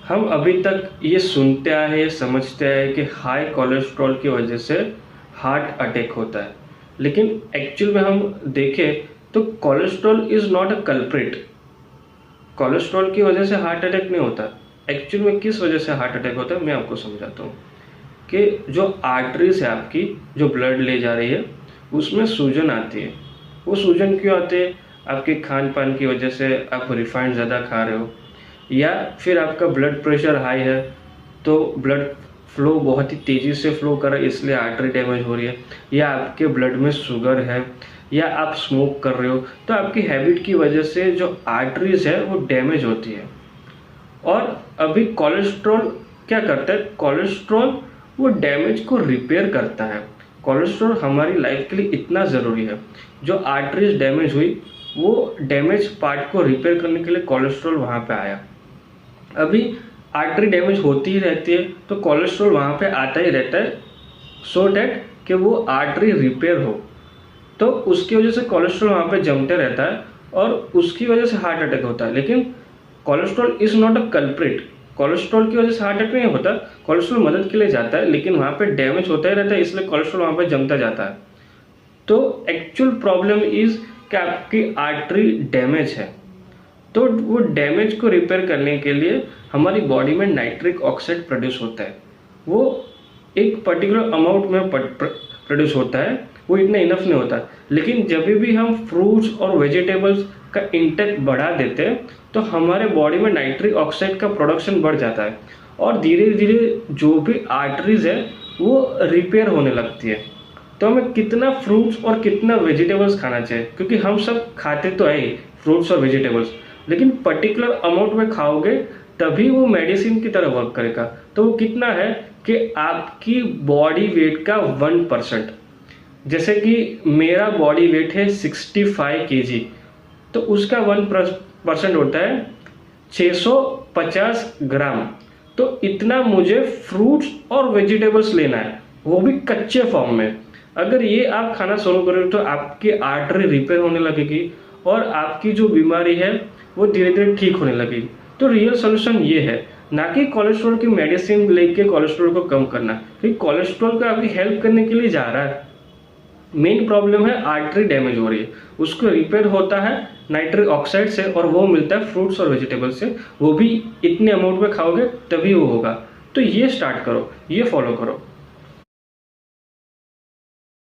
हम अभी तक ये सुनते आए हैं, ये समझते आए हैं कि हाई कोलेस्ट्रॉल की वजह से हार्ट अटैक होता है। लेकिन एक्चुअल में हम देखें तो cholesterol is not a culprit. Cholesterol की वजह से हार्ट अटैक नहीं होता। एक्चुअल में किस वजह से हार्ट अटैक होता है मैं आपको समझाता हूँ कि जो आर्टरीज है आपकी, जो ब्लड ले जा रही है, उसमें सूजन आती है। वो सूजन क्यों आती है? आपके खान पान की वजह से, आप रिफाइंड ज़्यादा खा रहे हो, या फिर आपका ब्लड प्रेशर हाई है तो ब्लड फ्लो बहुत ही तेज़ी से फ्लो कर रहा है इसलिए आर्टरी डैमेज हो रही है, या आपके ब्लड में शुगर है, या आप स्मोक कर रहे हो, तो आपकी हैबिट की वजह से जो आर्टरीज है वो डैमेज होती है। और अभी कोलेस्ट्रॉल क्या करता है? कोलेस्ट्रॉल वो डैमेज को रिपेयर करता है। कोलेस्ट्रॉल हमारी लाइफ के लिए इतना ज़रूरी है। जो आर्टरीज डैमेज हुई, वो डैमेज पार्ट को रिपेयर करने के लिए कोलेस्ट्रॉल वहाँ पे आया। अभी आर्टरी डैमेज होती ही रहती है तो कोलेस्ट्रॉल वहाँ पे आता ही रहता है, सो डैट कि वो आर्टरी रिपेयर हो। तो उसकी वजह से कोलेस्ट्रॉल वहाँ पे जमते रहता है और उसकी वजह से हार्ट अटैक होता है। लेकिन cholesterol is not a culprit. Cholesterol की वजह से हार्ट अटैक नहीं होता। कोलेस्ट्रॉल मदद के लिए जाता है, लेकिन वहाँ पे डैमेज होता ही रहता है, इसलिए कोलेस्ट्रॉल वहाँ पे जमता जाता है। तो एक्चुअल प्रॉब्लम इज कि आपकी आर्टरी डैमेज है। तो वो डैमेज को रिपेयर करने के लिए हमारी बॉडी में नाइट्रिक ऑक्साइड प्रोड्यूस होता है। वो एक पर्टिकुलर अमाउंट में प्रोड्यूस होता है, वो इतना इनफ नहीं होता। लेकिन जब भी हम फ्रूट्स और वेजिटेबल्स का इंटेक बढ़ा देते हैं तो हमारे बॉडी में नाइट्रिक ऑक्साइड का प्रोडक्शन बढ़ जाता है और धीरे धीरे जो भी आर्टरीज है वो रिपेयर होने लगती है। तो हमें कितना फ्रूट्स और कितना वेजिटेबल्स खाना चाहिए, क्योंकि हम सब खाते तो है ही फ्रूट्स और वेजिटेबल्स, लेकिन पर्टिकुलर अमाउंट में खाओगे तभी वो मेडिसिन की तरह वर्क करेगा। तो वो कितना है कि आपकी बॉडी वेट का 1%। जैसे कि मेरा बॉडी वेट है 65 केजी, तो उसका 1% होता है 650 ग्राम। तो इतना मुझे फ्रूट्स और वेजिटेबल्स लेना है, वो भी कच्चे फॉर्म में। अगर ये आप खाना शुरू करोगे तो आपकी आर्टरी रिपेयर होने लगेगी और आपकी जो बीमारी है वो धीरे धीरे ठीक होने लगेगी। तो रियल सोल्यूशन ये है, ना कि कोलेस्ट्रॉल की मेडिसिन लेके कोलेस्ट्रॉल को कम करना, क्योंकि कोलेस्ट्रॉल का आपकी हेल्प करने के लिए जा रहा है। मेन प्रॉब्लम है आर्टरी डैमेज हो रही है, उसको रिपेयर होता है नाइट्रिक ऑक्साइड से, और वो मिलता है फ्रूट्स और वेजिटेबल से। वो भी इतने अमाउंट में खाओगे तभी वो होगा। तो ये स्टार्ट करो, ये फॉलो करो।